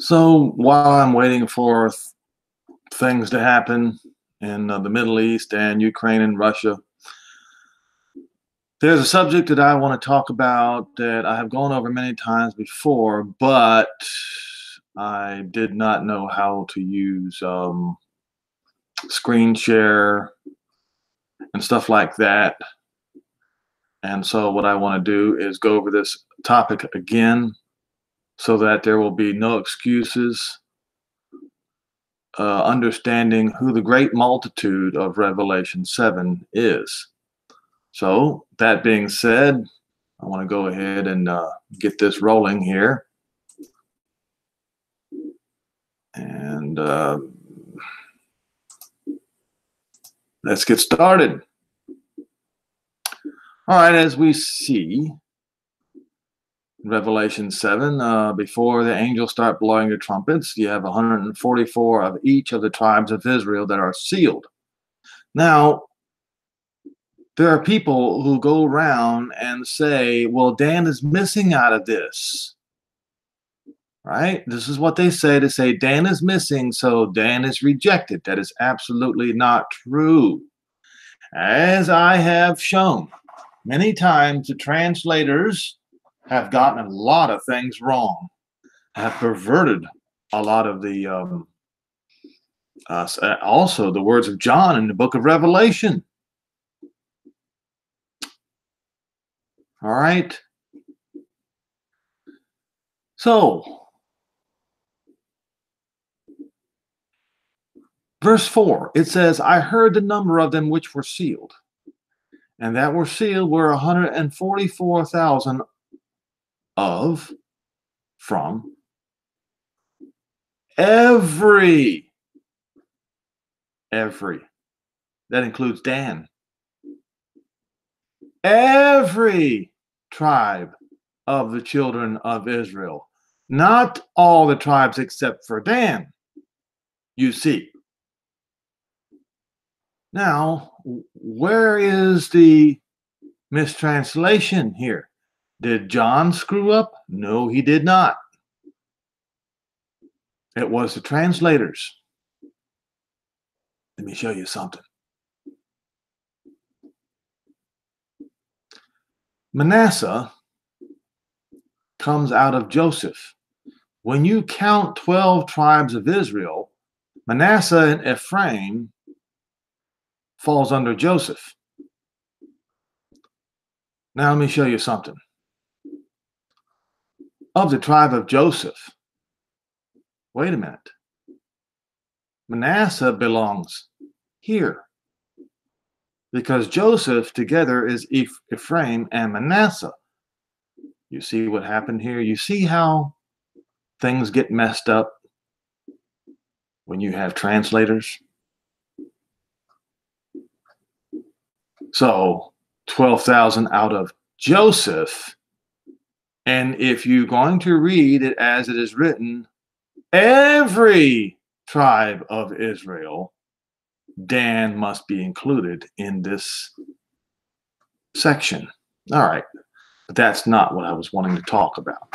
So while I'm waiting for things to happen in the Middle East and Ukraine and Russia, there's a subject that I want to talk about that I have gone over many times before, but I did not know how to use screen share and stuff like that. And so, what I want to do is go over this topic again so that there will be no excuses, understanding who the great multitude of Revelation 7 is. So, that being said, I want to go ahead and get this rolling here. And let's get started. All right, as we see, Revelation 7, before the angels start blowing the trumpets, you have 144 of each of the tribes of Israel that are sealed. Now, there are people who go around and say, well, Dan is missing out of this, right? This is what they say. They say Dan is missing, so Dan is rejected. That is absolutely not true. As I have shown many times, the translators have gotten a lot of things wrong, have perverted a lot of the, also the words of John in the book of Revelation. All right. So, verse 4, it says, I heard the number of them which were sealed, and that were sealed were 144,000 from every, that includes Dan, every tribe of the children of Israel, not all the tribes except for Dan, you see. Now, where is the mistranslation here? Did John screw up? No, he did not. It was the translators. Let me show you something. Manasseh comes out of Joseph. When you count 12 tribes of Israel, Manasseh and Ephraim falls under Joseph. Now let me show you something. Of the tribe of Joseph, wait a minute. Manasseh belongs here because Joseph together is Ephraim and Manasseh. You see what happened here? You see how things get messed up when you have translators? So 12,000 out of Joseph. And if you're going to read it as it is written, every tribe of Israel, Dan must be included in this section. All right, but that's not what I was wanting to talk about.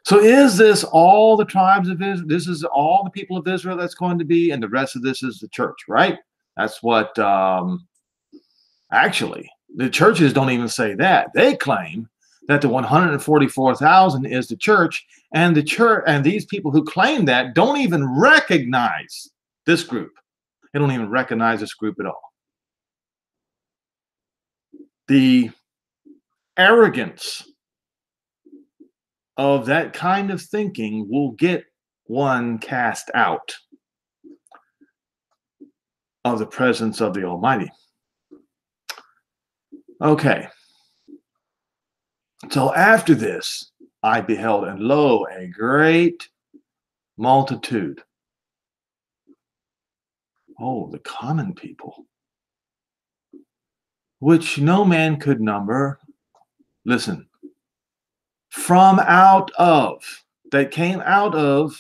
So is this all the tribes of Israel? This is all the people of Israel that's going to be, and the rest of this is the church, right? That's what, actually, the churches don't even say that. They claim that the 144,000 is the church, and the church, and these people who claim that don't even recognize this group. They don't even recognize this group at all. The arrogance of that kind of thinking will get one cast out of the presence of the Almighty. Okay. So after this, I beheld, and lo, a great multitude. Oh, the common people, which no man could number. Listen, from out of, that came out of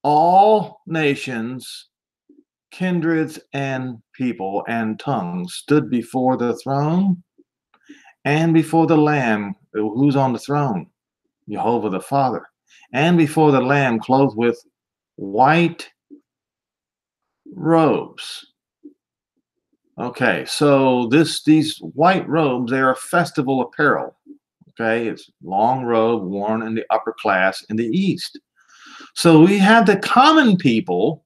all nations, kindreds, and people, and tongues, stood before the throne and before the Lamb. Who's on the throne? Jehovah the Father. and before the Lamb clothed with white robes. Okay, so these white robes, they are festival apparel. Okay, it's long robe worn in the upper class in the East. So we have the common people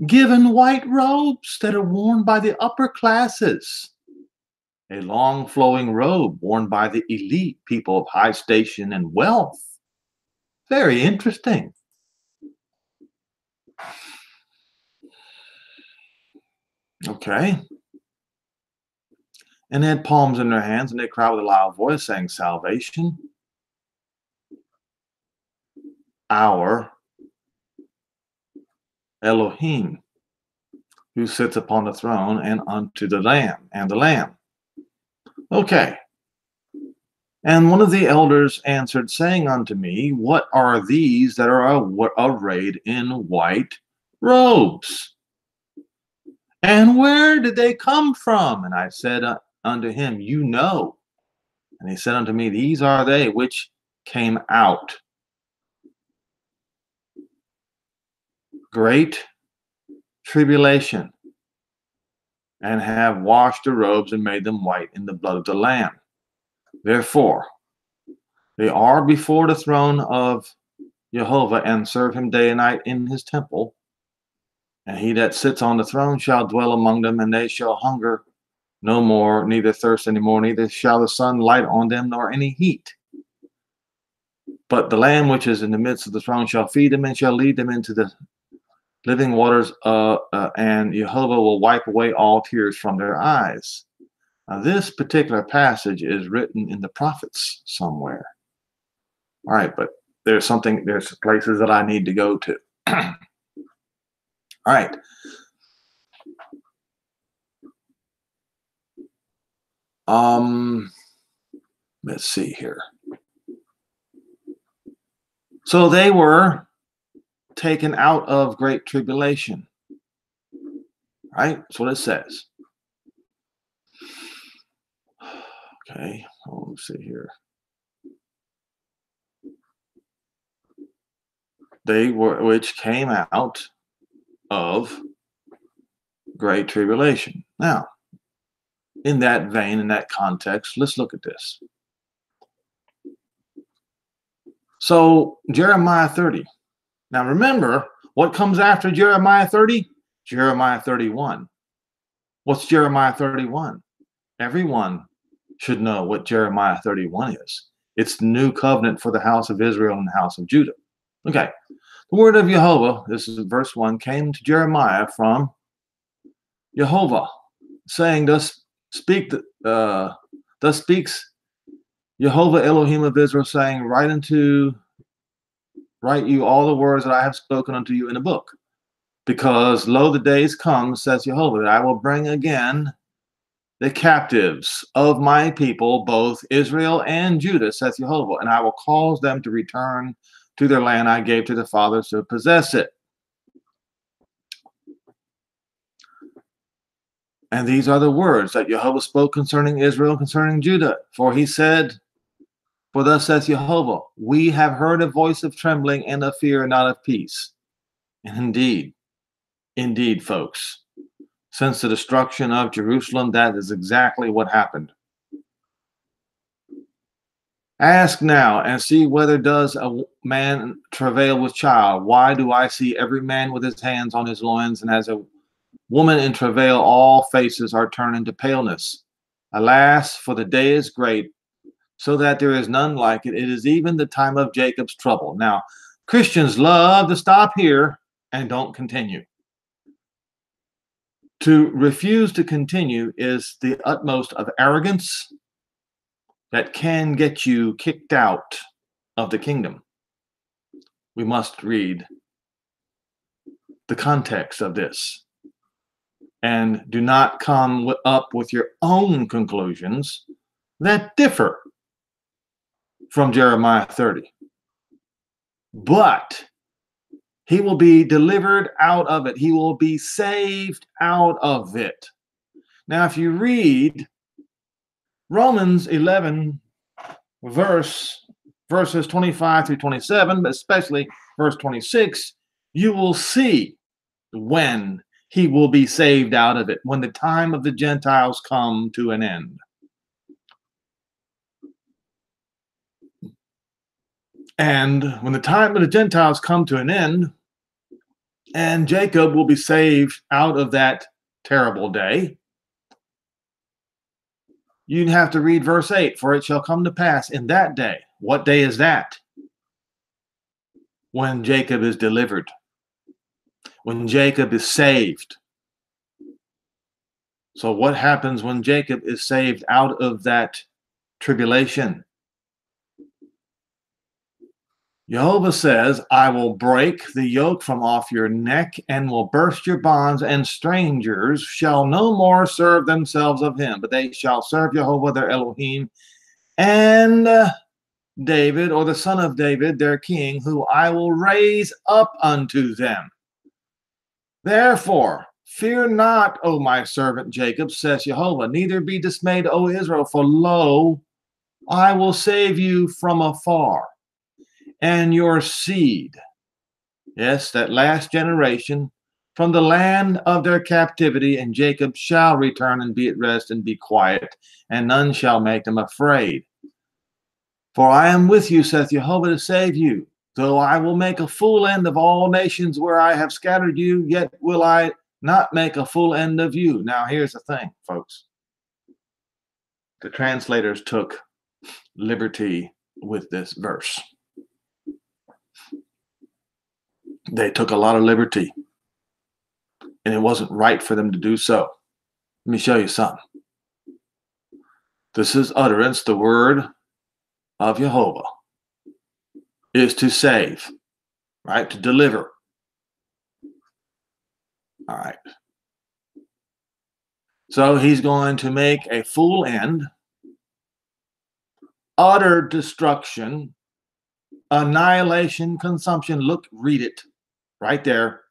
given white robes that are worn by the upper classes. A long flowing robe worn by the elite people of high station and wealth. Very interesting. Okay. And they had palms in their hands, and they cried with a loud voice, saying, Salvation, our Elohim, who sits upon the throne, and unto the Lamb, and the Lamb. Okay. And one of the elders answered, saying unto me, What are these that are arrayed in white robes? And where did they come from? And I said unto him, You know. And he said unto me, These are they which came out. Great tribulation, and have washed the robes and made them white in the blood of the Lamb. Therefore, they are before the throne of Jehovah, and serve him day and night in his temple. And he that sits on the throne shall dwell among them, and they shall hunger no more, neither thirst any more, neither shall the sun light on them, nor any heat. But the Lamb which is in the midst of the throne shall feed them, and shall lead them into the living waters, and Jehovah will wipe away all tears from their eyes. Now, this particular passage is written in the prophets somewhere. All right, but there's places that I need to go to. All right. Let's see here. So they were taken out of great tribulation. Right? That's what it says. Okay, let's see here. They were which came out of great tribulation. Now, in that vein, in that context, let's look at this. So, Jeremiah 30. Now, remember, what comes after Jeremiah 30? Jeremiah 31. What's Jeremiah 31? Everyone should know what Jeremiah 31 is. It's the new covenant for the house of Israel and the house of Judah. Okay. The word of Jehovah, this is verse 1, came to Jeremiah from Jehovah, saying, Thus speaks Jehovah Elohim of Israel, saying, Write you all the words that I have spoken unto you in a book. Because lo, the days come, says Jehovah, that I will bring again the captives of my people, both Israel and Judah, says Jehovah, and I will cause them to return to their land I gave to the fathers to possess it. And these are the words that Jehovah spoke concerning Israel, concerning Judah. For he said, For thus says Jehovah, we have heard a voice of trembling and of fear, not of peace. And indeed, folks, since the destruction of Jerusalem, that is exactly what happened. Ask now and see whether does a man travail with child. Why do I see every man with his hands on his loins, and as a woman in travail, all faces are turned into paleness. Alas, for the day is great, so that there is none like it. It is even the time of Jacob's trouble. Now, Christians love to stop here and don't continue. To refuse to continue is the utmost of arrogance that can get you kicked out of the kingdom. We must read the context of this. And do not come up with your own conclusions that differ from Jeremiah 30. But he will be delivered out of it. He will be saved out of it. Now, if you read Romans 11, verse verses 25 through 27, but especially verse 26, you will see when he will be saved out of it, when the time of the Gentiles come to an end. And when the time of the Gentiles come to an end, and Jacob will be saved out of that terrible day, you have to read verse 8, for it shall come to pass in that day. What day is that? When Jacob is delivered, when Jacob is saved. So what happens when Jacob is saved out of that tribulation? Jehovah says, I will break the yoke from off your neck and will burst your bonds, and strangers shall no more serve themselves of him, but they shall serve Jehovah their Elohim and David, or the son of David, their king, who I will raise up unto them. Therefore, fear not, O my servant Jacob, says Jehovah, neither be dismayed, O Israel, for lo, I will save you from afar, and your seed, yes, that last generation, from the land of their captivity, and Jacob shall return and be at rest and be quiet, and none shall make them afraid. For I am with you, saith Jehovah, to save you. Though I will make a full end of all nations where I have scattered you, yet will I not make a full end of you. Now, here's the thing, folks. The translators took liberty with this verse. They took a lot of liberty, and it wasn't right for them to do so. Let me show you something. This is utterance, the word of Jehovah is to save, right? To deliver. All right. So he's going to make a full end, utter destruction, annihilation, consumption. Look, read it right there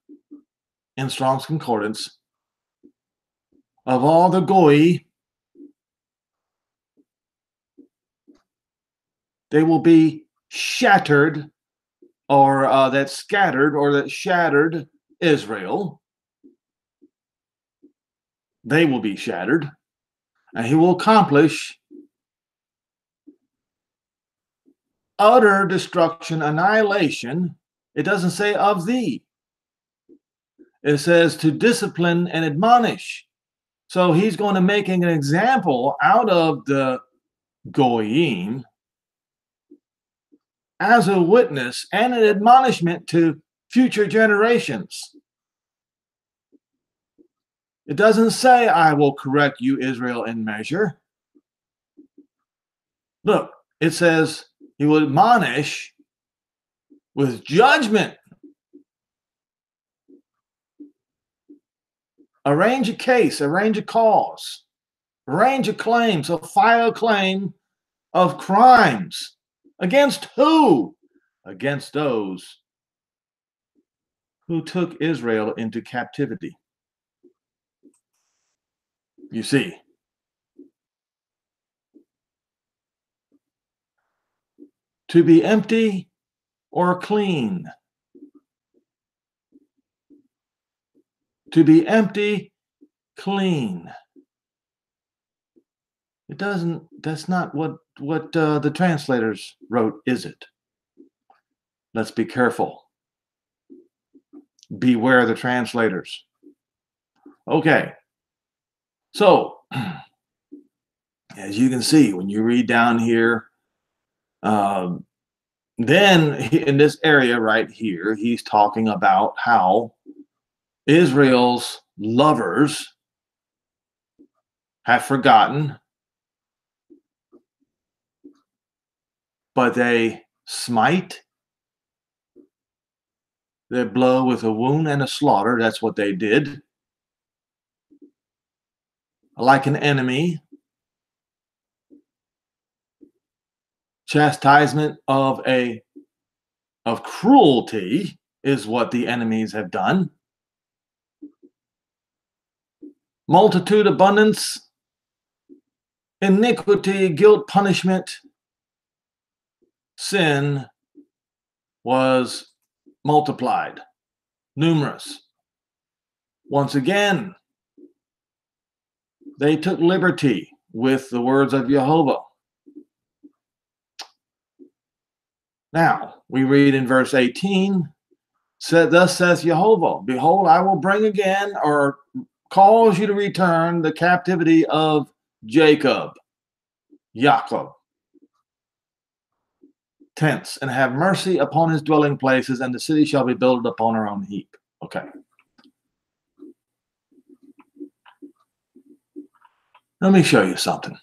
in Strong's Concordance. Of all the Goy, they will be shattered, or that scattered, or that shattered Israel. They will be shattered, and he will accomplish utter destruction, annihilation. It doesn't say of thee. It says to discipline and admonish. So he's going to make an example out of the Goyim as a witness and an admonishment to future generations. It doesn't say, I will correct you, Israel, in measure. Look, it says he will admonish with judgment. Arrange a case, arrange a cause, arrange a claim, so file a claim of crimes. Against who? Against those who took Israel into captivity. You see, to be empty or clean. To be empty, clean. It doesn't, that's not what the translators wrote, is it? Let's be careful. Beware the translators. Okay. So, as you can see, when you read down here, then in this area right here, he's talking about how Israel's lovers have forgotten, but they smite, they blow with a wound and a slaughter. That's what they did. Like an enemy, chastisement of cruelty is what the enemies have done. Multitude, abundance, iniquity, guilt, punishment. sin was multiplied, numerous. Once again, they took liberty with the words of Jehovah. Now, we read in verse 18, thus says Jehovah, behold, I will bring again, or cause you to return, the captivity of Jacob, tents, and have mercy upon his dwelling places, and the city shall be built upon her own heap. Okay. Let me show you something.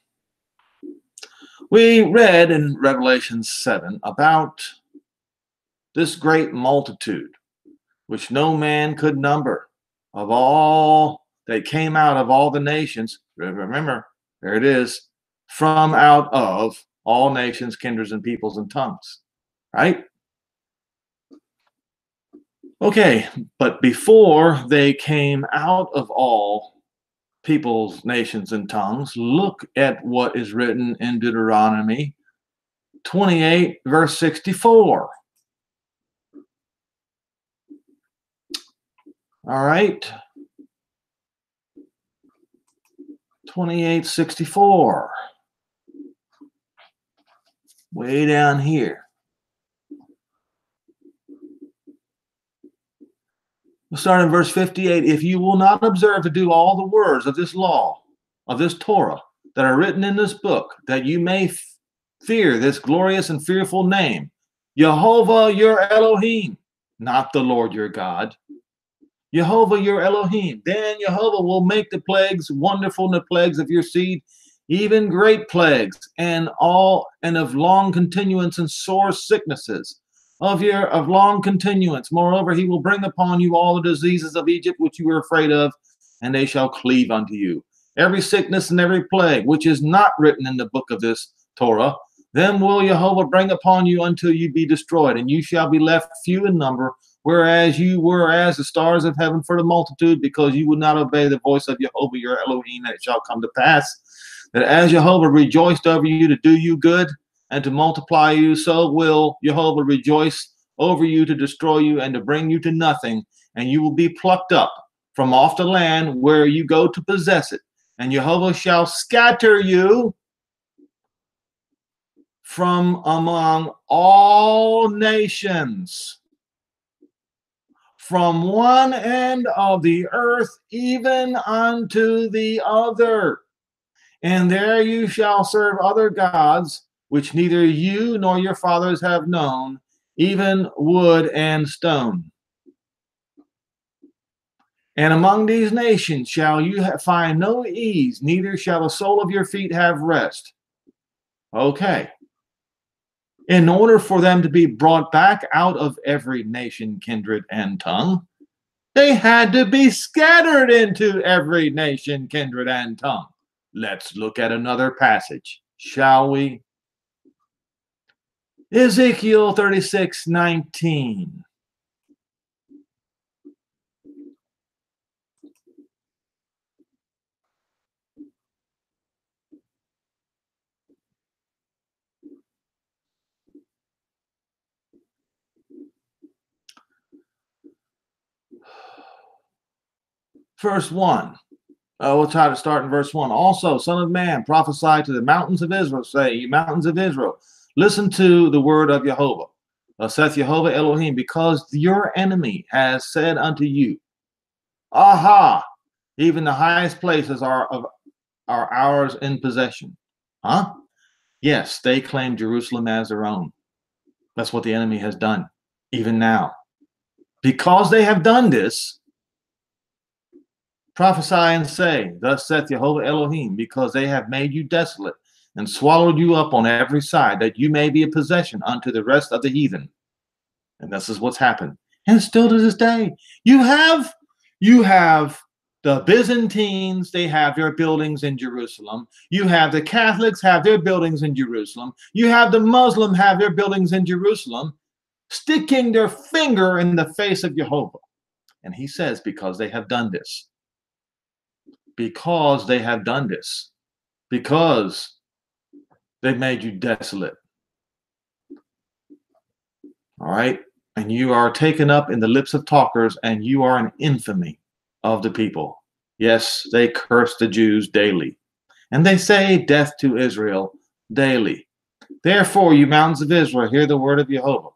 We read in Revelation 7 about this great multitude, which no man could number, of all that came out of all the nations. Remember, there it is, from out of all nations, kindreds, and peoples and tongues, right? Okay, but before they came out of all peoples, nations, and tongues, look at what is written in Deuteronomy 28, verse 64. All right. 28:64. Way down here. We'll start in verse 58. If you will not observe to do all the words of this law, of this Torah, that are written in this book, that you may fear this glorious and fearful name, Jehovah your Elohim, not the Lord your God, Jehovah your Elohim, then Jehovah will make the plagues wonderful in the plagues of your seed, even great plagues, and of long continuance and sore sicknesses of long continuance. Moreover, he will bring upon you all the diseases of Egypt which you were afraid of, and they shall cleave unto you. Every sickness and every plague which is not written in the book of this Torah, then will Jehovah bring upon you until you be destroyed, and you shall be left few in number, whereas you were as the stars of heaven for the multitude, because you would not obey the voice of Jehovah your Elohim. And it shall come to pass that as Jehovah rejoiced over you to do you good and to multiply you, so will Jehovah rejoice over you to destroy you and to bring you to nothing, and you will be plucked up from off the land where you go to possess it. And Jehovah shall scatter you from among all nations, from one end of the earth even unto the other. And there you shall serve other gods, which neither you nor your fathers have known, even wood and stone. And among these nations shall you find no ease, neither shall the sole of your feet have rest. Okay. In order for them to be brought back out of every nation, kindred, and tongue, they had to be scattered into every nation, kindred, and tongue. Let's look at another passage, shall we? Ezekiel 36:19. Verse 1. We'll try to start in verse 1. Also, Son of man, prophesy to the mountains of Israel, say, you mountains of Israel, listen to the word of Jehovah. Saith Jehovah Elohim, because your enemy has said unto you, aha, even the highest places are ours in possession. Huh? Yes, they claim Jerusalem as their own. That's what the enemy has done, even now. Because they have done this, prophesy and say, thus saith Jehovah Elohim, because they have made you desolate and swallowed you up on every side, that you may be a possession unto the rest of the heathen. And this is what's happened. And still to this day, you have the Byzantines, they have their buildings in Jerusalem. You have the Catholics have their buildings in Jerusalem. You have the Muslim have their buildings in Jerusalem, sticking their finger in the face of Jehovah. And he says, because they have done this. Because they have done this. Because they made you desolate. All right. And you are taken up in the lips of talkers, and you are an infamy of the people. Yes, they curse the Jews daily, and they say, Death to Israel daily. Therefore, you mountains of Israel, hear the word of Jehovah.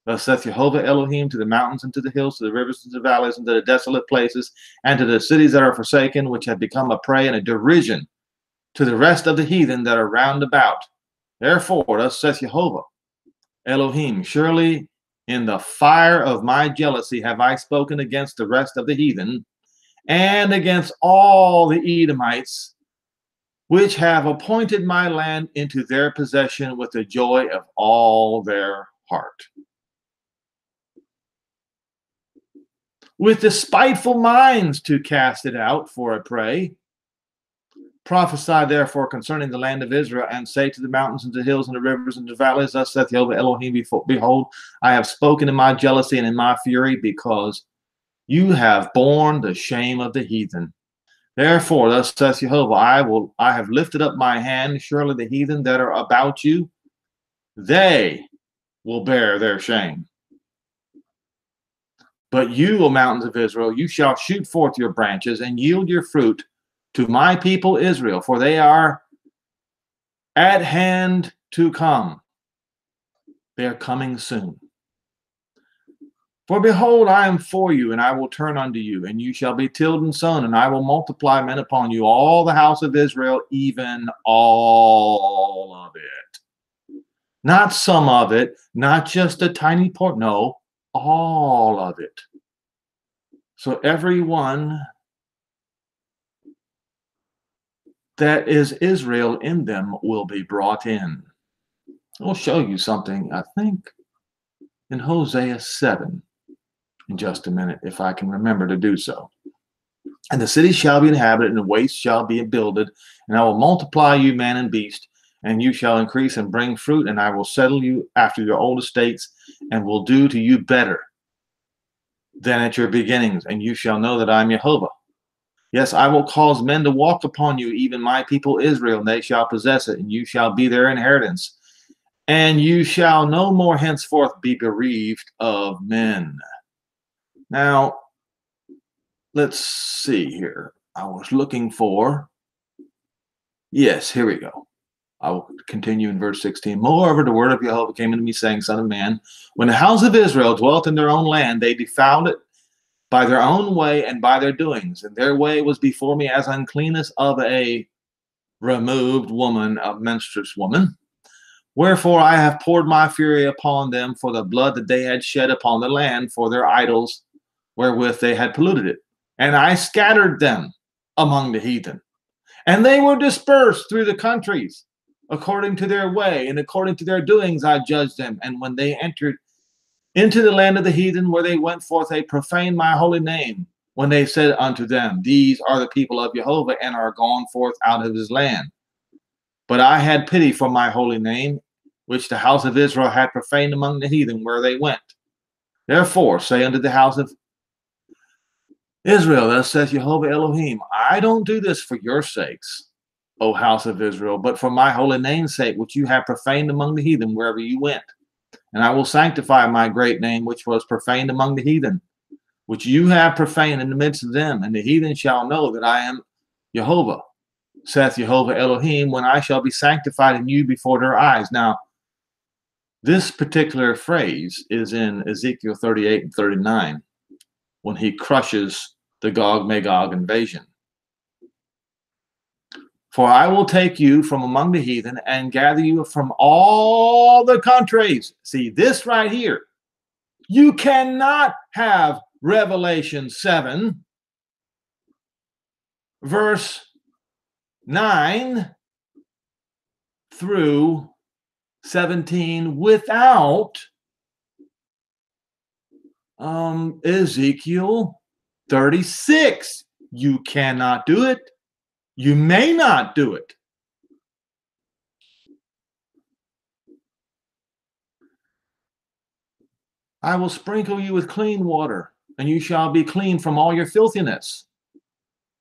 Thus saith Jehovah Elohim to the mountains and to the hills, to the rivers and to the valleys, and to the desolate places, and to the cities that are forsaken, which have become a prey and a derision to the rest of the heathen that are round about. Therefore, thus saith Jehovah Elohim, surely in the fire of my jealousy have I spoken against the rest of the heathen, and against all the Edomites, which have appointed my land into their possession with the joy of all their heart. With despiteful minds to cast it out for a prey. Prophesy therefore concerning the land of Israel, and say to the mountains and the hills and the rivers and the valleys, thus saith Jehovah Elohim, behold, I have spoken in my jealousy and in my fury, because you have borne the shame of the heathen. Therefore, thus saith Jehovah, I have lifted up my hand, surely the heathen that are about you, they will bear their shame. But you, O mountains of Israel, you shall shoot forth your branches and yield your fruit to my people Israel, for they are at hand to come. They are coming soon. For behold, I am for you, and I will turn unto you, and you shall be tilled and sown, and I will multiply men upon you, all the house of Israel, even all of it. Not some of it, not just a tiny part, no, all of it. So everyone that is Israel in them will be brought in. I'll show you something, I think, in Hosea 7 in just a minute, if I can remember to do so. And the city shall be inhabited, and the waste shall be builded, and I will multiply you, man and beast, and you shall increase and bring fruit, and I will settle you after your old estates, and will do to you better than at your beginnings, and you shall know that I am Jehovah. Yes, I will cause men to walk upon you, even my people Israel, and they shall possess it, and you shall be their inheritance. And you shall no more henceforth be bereaved of men. Now, let's see here. I was looking for, yes, here we go. I will continue in verse 16. Moreover, the word of Jehovah came unto me, saying, Son of man, when the house of Israel dwelt in their own land, they defiled it by their own way and by their doings. And their way was before me as uncleanness of a removed woman, a menstruous woman. Wherefore I have poured my fury upon them for the blood that they had shed upon the land, for their idols wherewith they had polluted it. And I scattered them among the heathen. And they were dispersed through the countries, according to their way, and according to their doings I judged them. And when they entered into the land of the heathen, where they went forth, they profaned my holy name, when they said unto them, These are the people of Jehovah, and are gone forth out of his land. But I had pity for my holy name, which the house of Israel had profaned among the heathen where they went. Therefore say unto the house of Israel, thus saith Jehovah Elohim, I don't do this for your sakes, O house of Israel, but for my holy name's sake, which you have profaned among the heathen wherever you went. And I will sanctify my great name, which was profaned among the heathen, which you have profaned in the midst of them. And the heathen shall know that I am Jehovah, saith Jehovah Elohim, when I shall be sanctified in you before their eyes. Now, this particular phrase is in Ezekiel 38 and 39, when he crushes the Gog-Magog invasion. For I will take you from among the heathen and gather you from all the countries. See, this right here. You cannot have Revelation 7, verse 9 through 17 without Ezekiel 36. You cannot do it. You may not do it. I will sprinkle you with clean water, and you shall be clean from all your filthiness.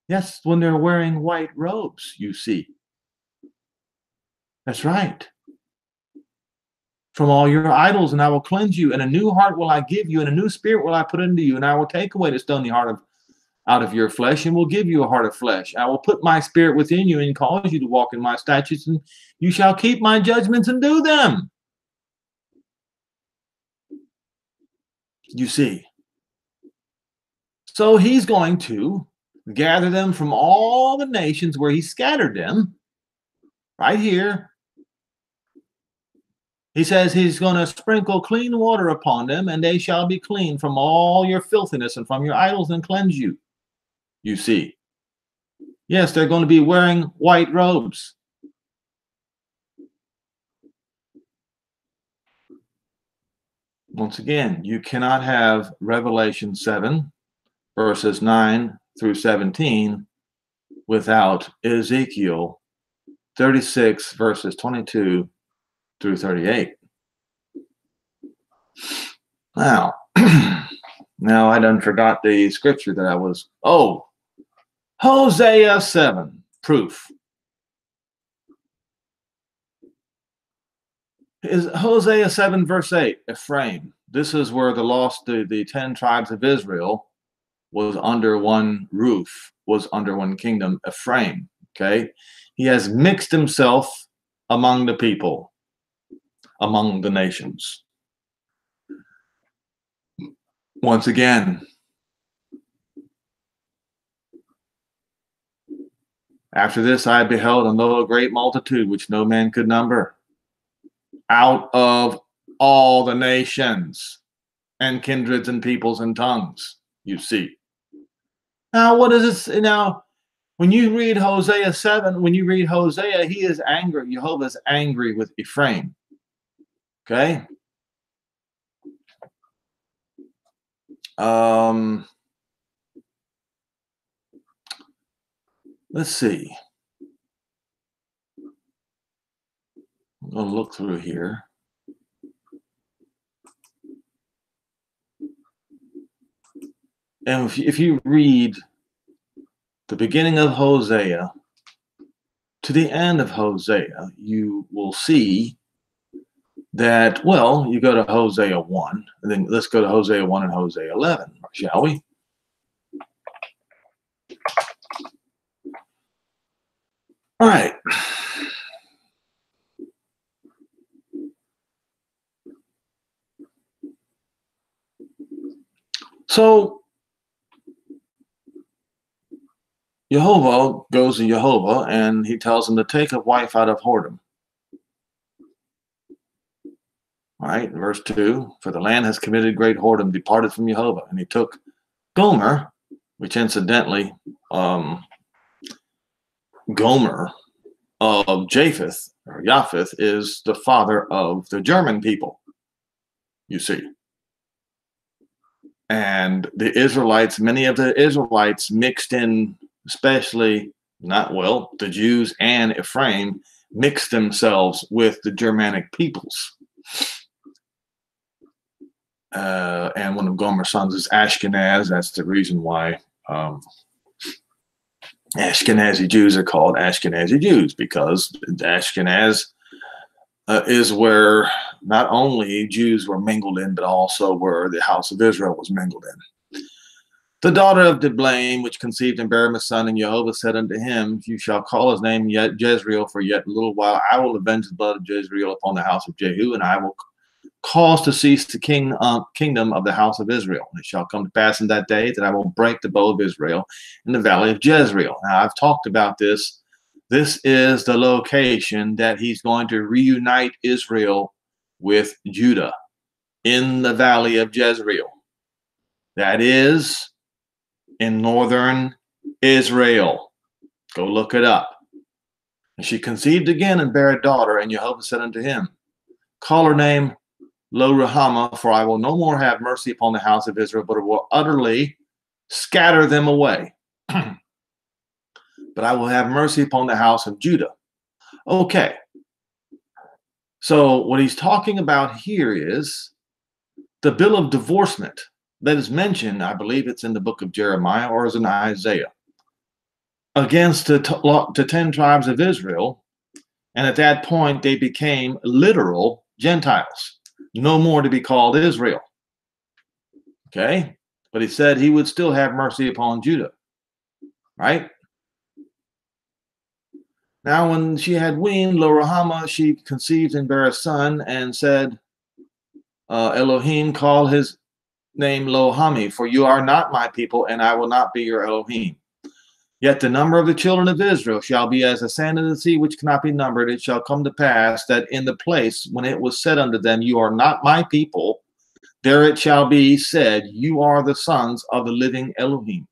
Yes, when they're wearing white robes, you see. That's right. from all your idols, and I will cleanse you, and a new heart will I give you, and a new spirit will I put into you, and I will take away the stony heart out of your flesh, and will give you a heart of flesh. I will put my spirit within you and cause you to walk in my statutes, and you shall keep my judgments and do them. You see. So he's going to gather them from all the nations where he scattered them, right here. He says he's going to sprinkle clean water upon them, and they shall be clean from all your filthiness and from your idols, and cleanse you. You see. Yes, they're going to be wearing white robes. Once again, you cannot have Revelation 7, verses 9 through 17, without Ezekiel 36, verses 22 through 38. Now, now I done forgot the scripture that I was, Hosea 7, proof. Is Hosea 7, verse 8, Ephraim. This is where the 10 tribes of Israel was under one roof, was under one kingdom, Ephraim. Okay? He has mixed himself among the people, among the nations. Once again, after this I beheld and lo, a great multitude which no man could number, out of all the nations and kindreds and peoples and tongues, you see. Now, what is this? Now, when you read Hosea 7, when you read Hosea, he is angry. Jehovah is angry with Ephraim. Okay? Let's see. I'm going to look through here. And if you read the beginning of Hosea to the end of Hosea, you will see that, well, you go to Hosea 1, and then let's go to Hosea 1 and Hosea 11, shall we? All right. So Jehovah goes to Jehovah, and he tells him to take a wife out of whoredom. All right, verse 2, for the land has committed great whoredom, departed from Jehovah. And he took Gomer, which incidentally, Gomer of Japheth, or Japheth, is the father of the German people, you see. And the Israelites, many of the Israelites mixed in, especially, the Jews and Ephraim, mixed themselves with the Germanic peoples. And one of Gomer's sons is Ashkenaz. That's the reason why Ashkenazi Jews are called Ashkenazi Jews, because Ashkenaz is where not only Jews were mingled in, but also where the house of Israel was mingled in. The daughter of Diblaim, which conceived and bare him a son, and Jehovah said unto him, you shall call his name yet Jezreel, for yet a little while I will avenge the blood of Jezreel upon the house of Jehu, and I will cause to cease the kingdom of the house of Israel. And it shall come to pass in that day that I will break the bow of Israel in the valley of Jezreel. Now, I've talked about this. This is the location that he's going to reunite Israel with Judah, in the valley of Jezreel. That is in northern Israel. Go look it up. And she conceived again and bare a daughter, and Jehovah said unto him, call her name Lo-Ruhamah, for I will no more have mercy upon the house of Israel, but will utterly scatter them away. But I will have mercy upon the house of Judah. Okay. So what he's talking about here is the bill of divorcement that is mentioned, I believe it's in the book of Jeremiah or is in Isaiah, against the 10 tribes of Israel. And at that point, they became literal Gentiles, no more to be called Israel. Okay? But he said he would still have mercy upon Judah. Right? Now, when she had weaned Lo-Ruhamah, she conceived and bare a son and said, Elohim, call his name Lo-Hami, for you are not my people, and I will not be your Elohim. Yet the number of the children of Israel shall be as the sand of the sea, which cannot be numbered. It shall come to pass that in the place when it was said unto them, you are not my people, there it shall be said, you are the sons of the living Elohim.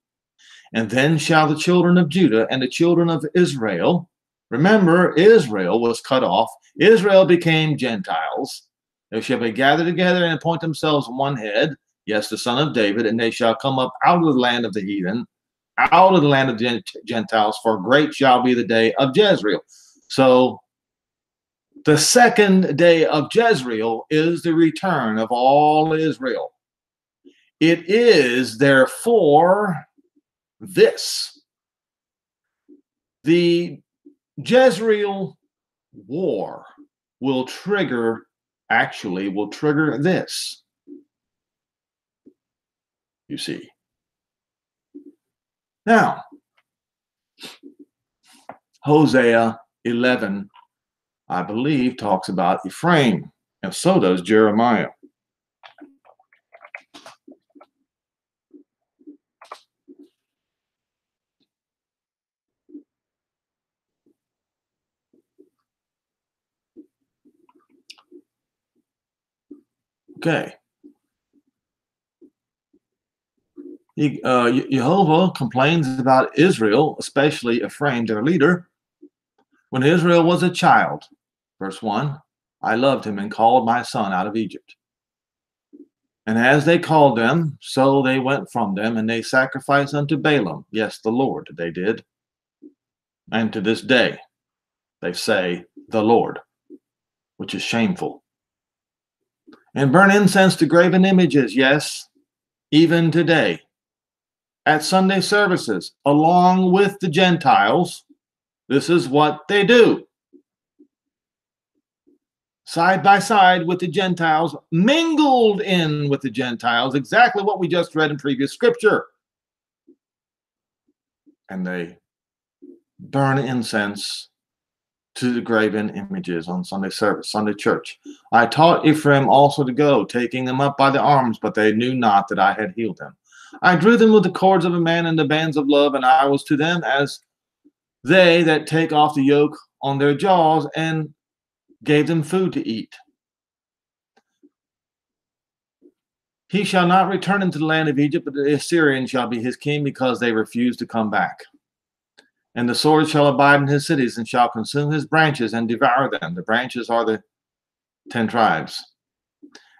And then shall the children of Judah and the children of Israel, remember, Israel was cut off. Israel became Gentiles. They shall be gathered together and appoint themselves one head, yes, the son of David, and they shall come up out of the land of the heathen, out of the land of the Gentiles, for great shall be the day of Jezreel. So the second day of Jezreel is the return of all Israel. It is therefore this. The Jezreel war will trigger this. You see. Now, Hosea 11, I believe, talks about Ephraim, and so does Jeremiah. Okay. Jehovah complains about Israel, especially Ephraim, their leader. When Israel was a child, verse 1, I loved him and called my son out of Egypt. And as they called them, so they went from them, and they sacrificed unto Balaam. Yes, the Lord, they did. And to this day, they say, the Lord, which is shameful. And burn incense to graven images, yes, even today. At Sunday services, along with the Gentiles, this is what they do. Side by side with the Gentiles, mingled in with the Gentiles, exactly what we just read in previous scripture. And they burn incense to the graven images on Sunday service, Sunday church. I taught Ephraim also to go, taking them up by the arms, but they knew not that I had healed them. I drew them with the cords of a man and the bands of love, and I was to them as they that take off the yoke on their jaws, and gave them food to eat. He shall not return into the land of Egypt, but the Assyrian shall be his king, because they refuse to come back. And the sword shall abide in his cities, and shall consume his branches and devour them. The branches are the 10 tribes.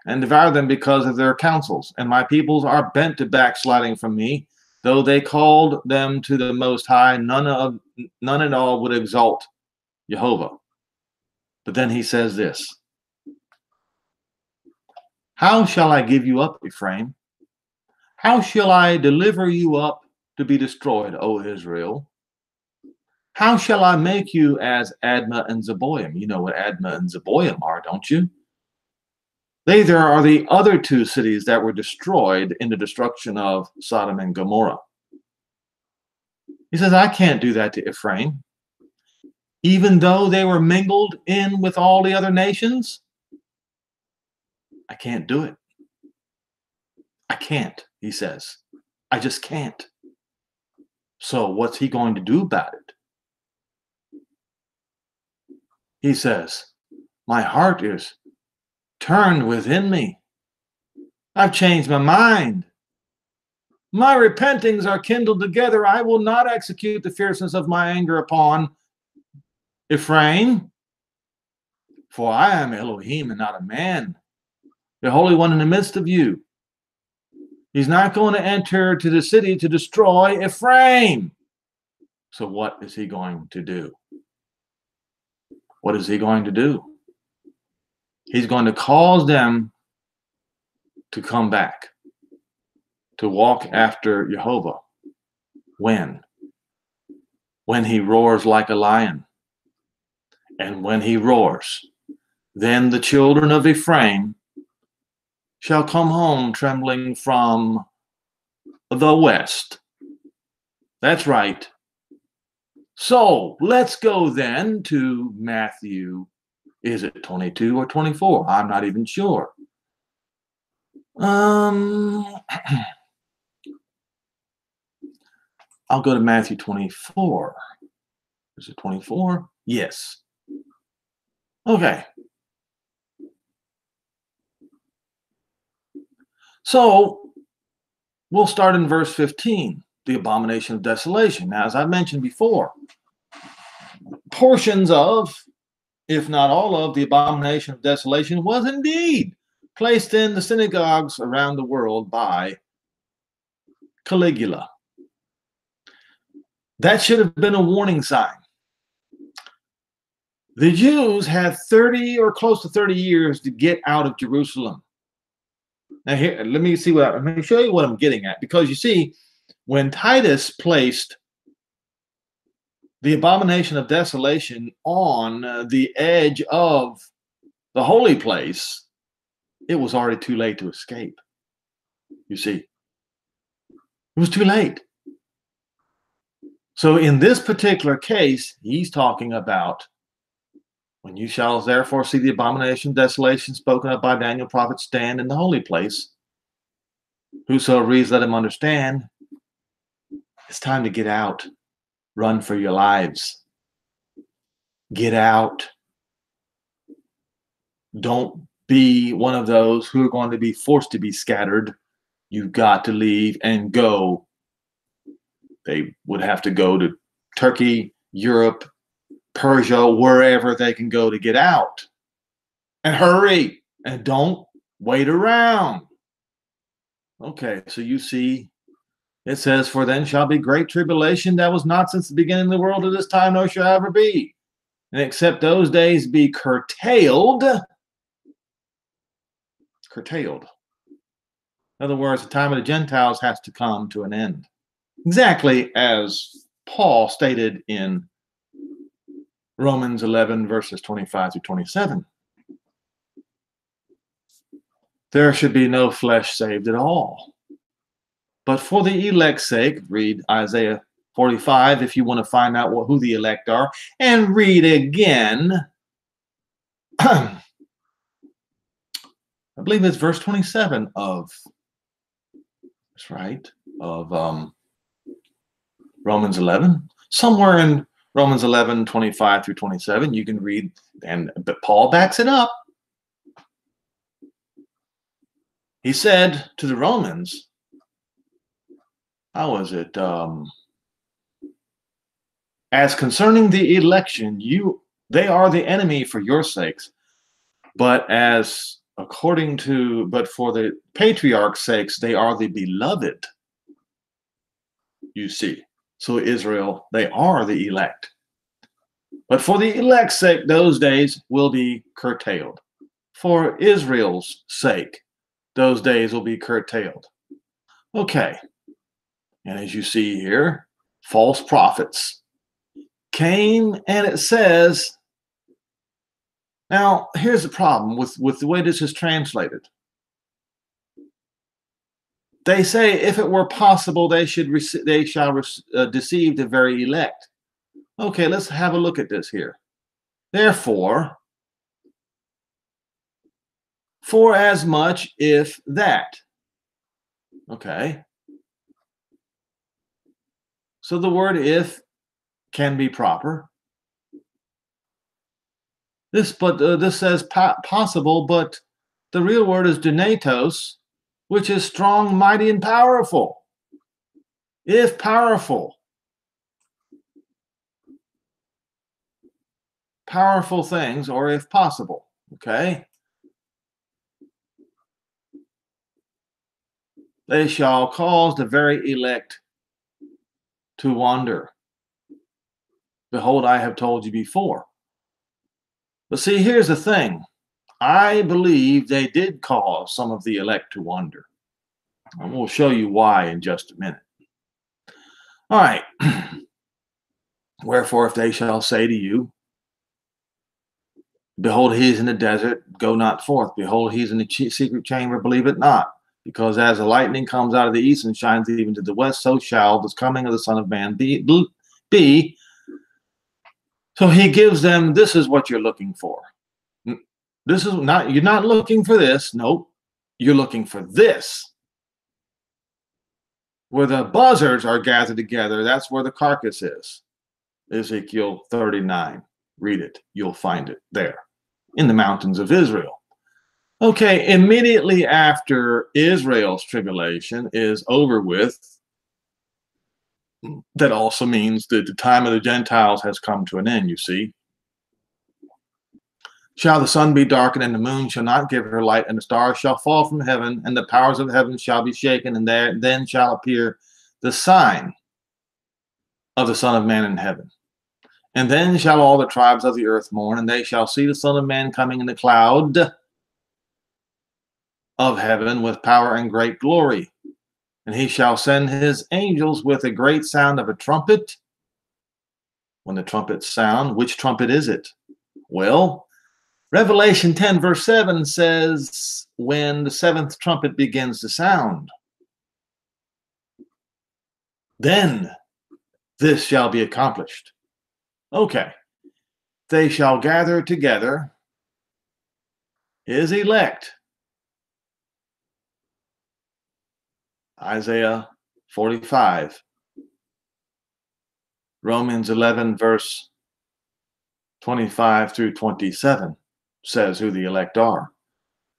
And devour them because of their counsels. And my peoples are bent to backsliding from me. Though they called them to the Most High, none at all would exalt Jehovah. But then he says this. How shall I give you up, Ephraim? How shall I deliver you up to be destroyed, O Israel? How shall I make you as Admah and Zeboim? You know what Admah and Zeboim are, don't you? They there are the other two cities that were destroyed in the destruction of Sodom and Gomorrah. He says, I can't do that to Ephraim. Even though they were mingled in with all the other nations, I can't do it. I can't, he says. I just can't. So what's he going to do about it? He says, my heart is turned within me. I've changed my mind. My repentings are kindled together. I will not execute the fierceness of my anger upon Ephraim, for I am Elohim and not a man, the Holy One in the midst of you. He's not going to enter to the city to destroy Ephraim. So what is he going to do? What is he going to do? He's going to cause them to come back, to walk after Jehovah. When? When he roars like a lion. And when he roars, Then the children of Ephraim shall come home trembling from the west. That's right. So let's go then to Matthew. Is it 22 or 24? I'm not even sure. I'll go to Matthew 24. Is it 24? Yes. Okay. So we'll start in verse 15, the abomination of desolation. Now, as I mentioned before, portions of, if not all of, the abomination of desolation was indeed placed in the synagogues around the world by Caligula. That should have been a warning sign. The Jews had 30 or close to 30 years to get out of Jerusalem. Now here, let me show you what I'm getting at, because you see, when Titus placed the abomination of desolation on the edge of the holy place, it was already too late to escape. You see, it was too late. So in this particular case, he's talking about, when you shall therefore see the abomination of desolation spoken of by Daniel prophet stand in the holy place, whoso reads, let him understand. It's time to get out. Run for your lives. Get out. Don't be one of those who are going to be forced to be scattered. You've got to leave and go. They would have to go to Turkey, Europe, Persia, wherever they can go to get out. And hurry, and don't wait around. Okay, so you see, it says, for then shall be great tribulation that was not since the beginning of the world to this time, nor shall ever be. And except those days be curtailed. Curtailed. In other words, the time of the Gentiles has to come to an end. Exactly as Paul stated in Romans 11, verses 25 through 27. There should be no flesh saved at all. But for the elect's sake, read Isaiah 45 if you want to find out who the elect are, and read again. I believe it's verse 27 of, that's right, of Romans 11. Somewhere in Romans 11, 25 through 27, you can read, but Paul backs it up. He said to the Romans, how was it? As concerning the election, they are the enemy for your sakes, but for the patriarch's sakes, they are the beloved. You see, so Israel, they are the elect. But for the elect's sake, those days will be curtailed. For Israel's sake, those days will be curtailed. Okay. And as you see here, false prophets came, and it says, now here's the problem with the way this is translated. They say, if it were possible, they shall deceive the very elect. Okay, let's have a look at this here. Therefore, for as much if that. Okay. So the word if can be proper. This says possible, but the real word is dunatos, which is strong, mighty, and powerful. If powerful. Powerful things, or if possible. Okay. They shall cause the very elect to wander. Behold, I have told you before. But see, here's the thing. I believe they did cause some of the elect to wander. And we'll show you why in just a minute. All right. Wherefore, if they shall say to you, Behold, he is in the desert, go not forth. Behold, he is in the secret chamber, believe it not. Because as the lightning comes out of the east and shines even to the west, so shall the coming of the Son of Man be. So he gives them, this is what you're looking for. This is not, you're not looking for this. Nope. You're looking for this. Where the buzzards are gathered together, that's where the carcass is. Ezekiel 39. Read it. You'll find it there in the mountains of Israel. Okay, immediately after Israel's tribulation is over with, that also means that the time of the Gentiles has come to an end, you see. Shall the sun be darkened, and the moon shall not give her light, and the stars shall fall from heaven, and the powers of heaven shall be shaken, and then shall appear the sign of the Son of Man in heaven. And then shall all the tribes of the earth mourn, and they shall see the Son of Man coming in the cloud of heaven with power and great glory. And he shall send his angels with a great sound of a trumpet. When the trumpets sound, which trumpet is it? Well, Revelation 10 verse 7 says, when the seventh trumpet begins to sound, then this shall be accomplished. Okay. They shall gather together his elect. Isaiah 45. Romans 11 verse 25 through 27 says who the elect are.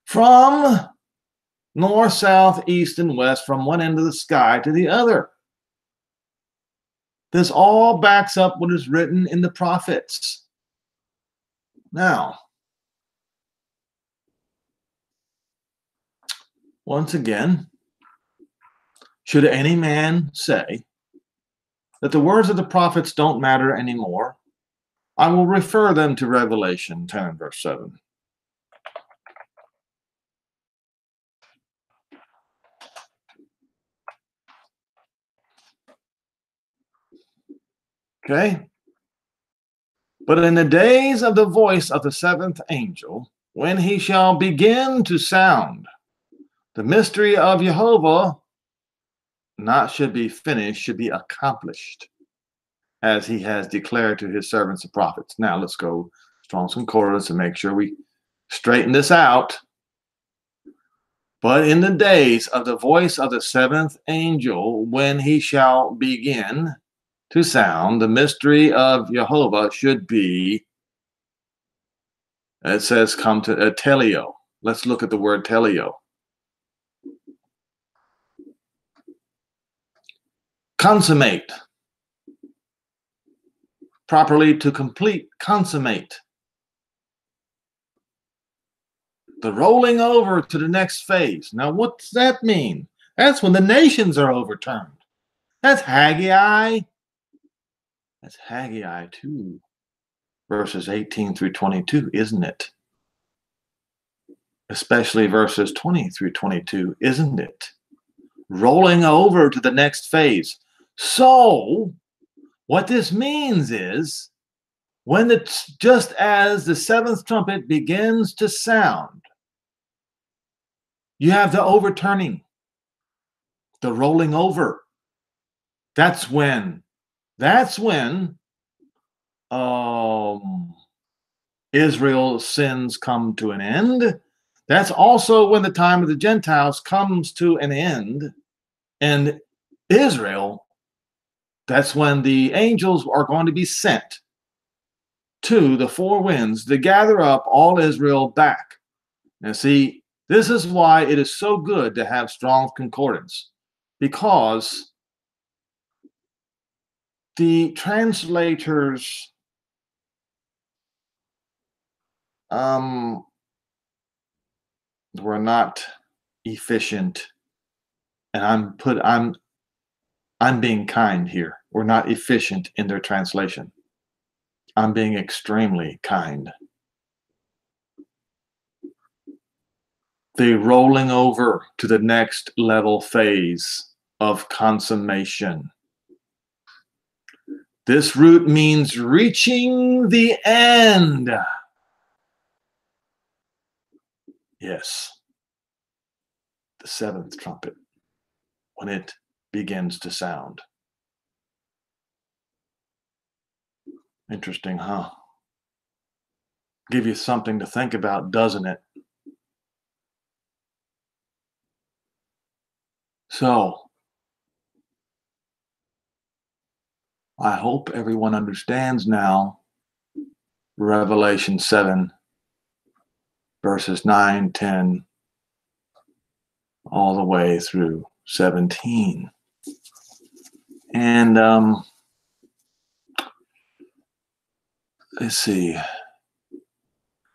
From north, south, east, and west, from one end of the sky to the other. This all backs up what is written in the prophets. Now, once again, should any man say that the words of the prophets don't matter anymore, I will refer them to Revelation 10 and verse 7. Okay? But in the days of the voice of the seventh angel, when he shall begin to sound, the mystery of Jehovah not should be finished, should be accomplished, as he has declared to his servants the prophets. Now let's go Strong's Concordance and make sure we straighten this out. But in the days of the voice of the seventh angel, when he shall begin to sound, the mystery of Jehovah should be, it says, come to teleo. Let's look at the word teleo. Consummate. Properly to complete, consummate. The rolling over to the next phase. Now, what does that mean? That's when the nations are overturned. That's Haggai. That's Haggai 2, verses 18 through 22, isn't it? Especially verses 20 through 22, isn't it? Rolling over to the next phase. So, what this means is, when just as the seventh trumpet begins to sound, you have the overturning, the rolling over. That's when Israel's sins come to an end. That's also when the time of the Gentiles comes to an end. And Israel, that's when the angels are going to be sent to the four winds to gather up all Israel back. Now see, this is why it is so good to have Strong's Concordance, because the translators were not efficient, and I'm being kind here. We're not efficient in their translation. I'm being extremely kind. The rolling over to the next level phase of consummation. This root means reaching the end. Yes, the seventh trumpet, when it begins to sound. Interesting, huh? Give you something to think about, doesn't it? So, I hope everyone understands now Revelation 7, verses 9, 10, all the way through 17. And let's see.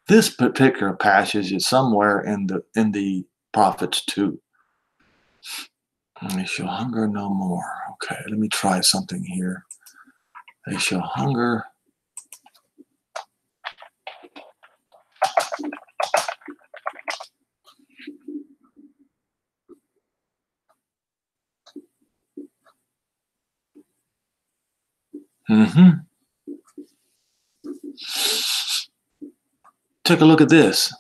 This particular passage is somewhere in the prophets too. They shall hunger no more. Okay, let me try something here. They shall hunger. Take a look at this.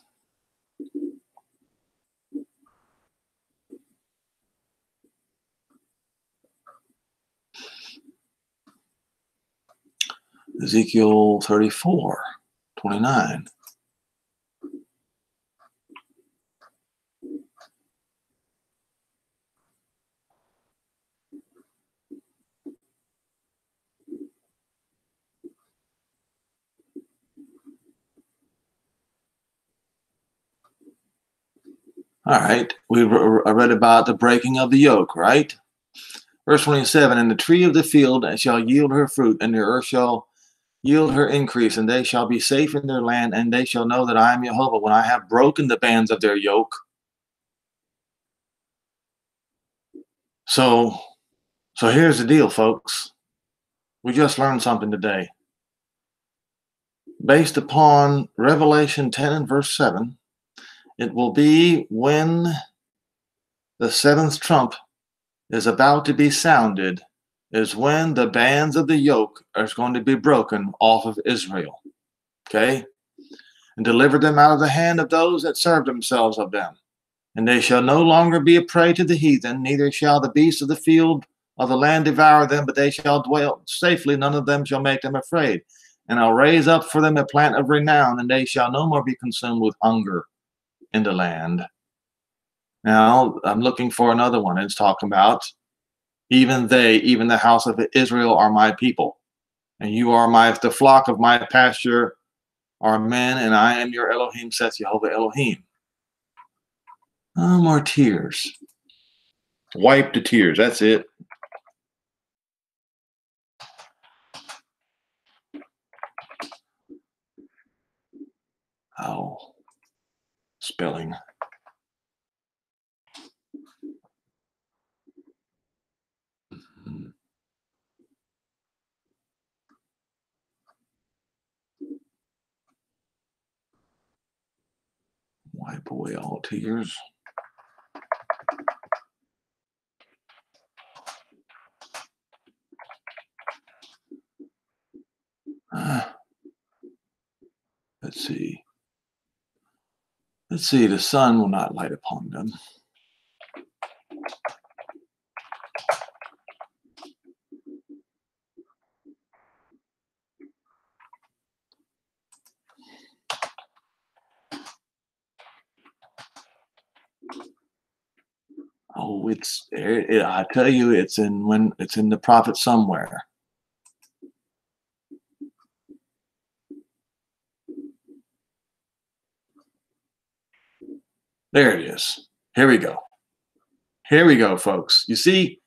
Ezekiel 34, 29. All right, I read about the breaking of the yoke, right? Verse 27, and the tree of the field shall yield her fruit, and the earth shall yield her increase, and they shall be safe in their land, and they shall know that I am Jehovah when I have broken the bands of their yoke. So here's the deal, folks. We just learned something today. Based upon Revelation 10 and verse 7, it will be when the seventh trump is about to be sounded, is when the bands of the yoke are going to be broken off of Israel. Okay? And deliver them out of the hand of those that serve themselves of them. And they shall no longer be a prey to the heathen, neither shall the beasts of the field of the land devour them, but they shall dwell safely. None of them shall make them afraid. And I'll raise up for them a plant of renown, and they shall no more be consumed with hunger in the land. Now, I'm looking for another one. It's talking about even the house of Israel are my people. And you are the flock of my pasture are men, and I am your Elohim, says Jehovah Elohim. No more tears. Wipe the tears. That's it. Oh, spelling. Wipe away all tears. Let's see. Let's see. The sun will not light upon them. Oh, I tell you, it's in the prophet somewhere. There it is. Here we go. Here we go, folks. You see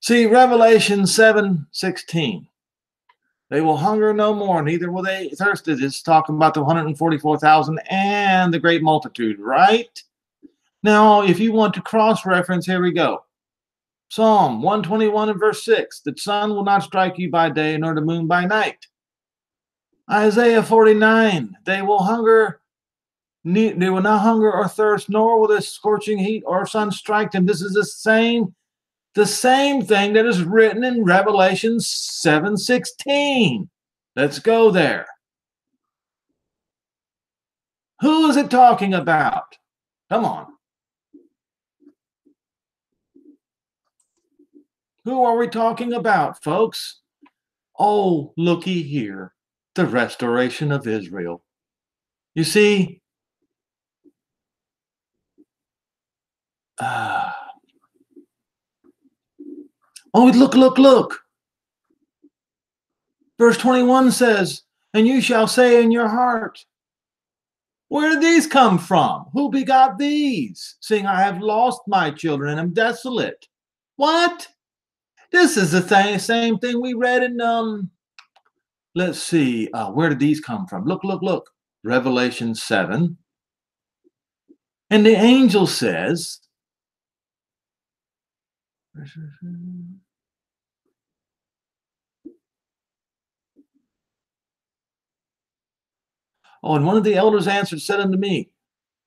Revelation 7:16. They will hunger no more, neither will they thirst. It's talking about the 144,000 and the great multitude, right? Now, if you want to cross-reference, here we go. Psalm 121 and verse 6, the sun will not strike you by day, nor the moon by night. Isaiah 49, they will not hunger or thirst, nor will the scorching heat or sun strike them. This is the same thing that is written in Revelation 7:16. Let's go there. Who is it talking about? Come on. Who are we talking about, folks? Oh, looky here, the restoration of Israel. You see, oh, look. Verse 21 says, and you shall say in your heart, where did these come from? Who begot these? Seeing I have lost my children and am desolate. What? This is the same thing we read in, let's see, where did these come from? Look. Revelation 7. And the angel says, oh, and one of the elders answered, said unto me,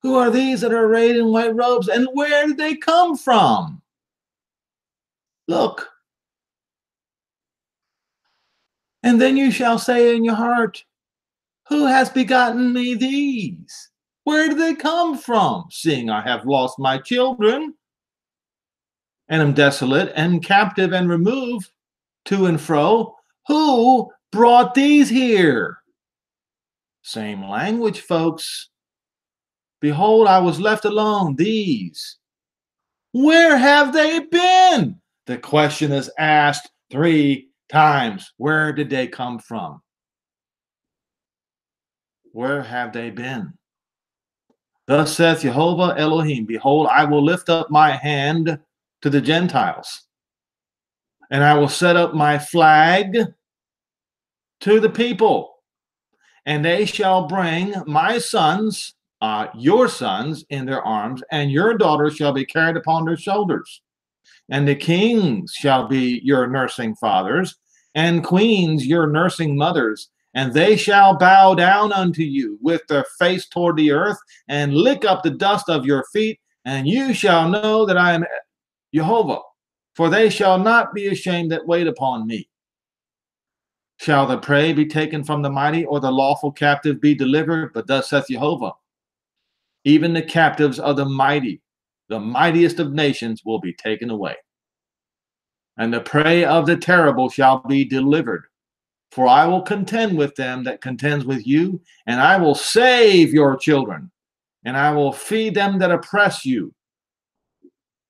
who are these that are arrayed in white robes, and where did they come from? Look. And then you shall say in your heart, who has begotten me these? Where did they come from? Seeing I have lost my children, and am desolate, and captive, and removed to and fro. Who brought these here? Same language, folks. Behold, I was left alone. These. Where have they been? The question is asked 3 times. Where did they come from? Where have they been? Thus saith Jehovah Elohim, behold, I will lift up my hand to the Gentiles, and I will set up my flag to the people, and they shall bring my sons, your sons, in their arms, and your daughters shall be carried upon their shoulders. And the kings shall be your nursing fathers, and queens your nursing mothers. And they shall bow down unto you with their face toward the earth, and lick up the dust of your feet. And you shall know that I am Jehovah, for they shall not be ashamed that wait upon me. Shall the prey be taken from the mighty, or the lawful captive be delivered? But thus saith Jehovah, even the captives of the mighty, the mightiest of nations, will be taken away. And the prey of the terrible shall be delivered. For I will contend with them that contends with you, and I will save your children, and I will feed them that oppress you.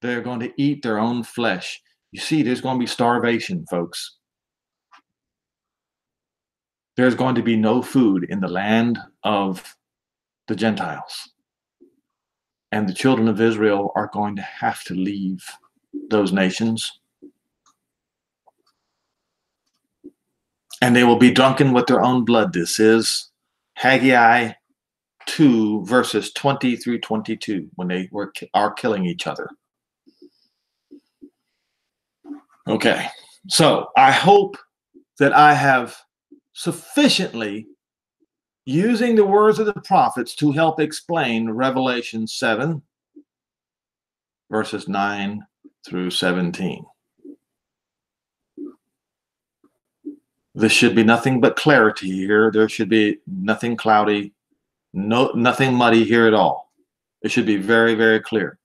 They're going to eat their own flesh. You see, there's going to be starvation, folks. There's going to be no food in the land of the Gentiles. And the children of Israel are going to have to leave those nations. And they will be drunken with their own blood. This is Haggai 2, verses 20 through 22, when they are killing each other. Okay, so I hope that I have sufficiently using the words of the prophets to help explain Revelation 7, verses 9 through 17. There should be nothing but clarity here. There should be nothing cloudy, nothing muddy here at all. It should be very, very clear.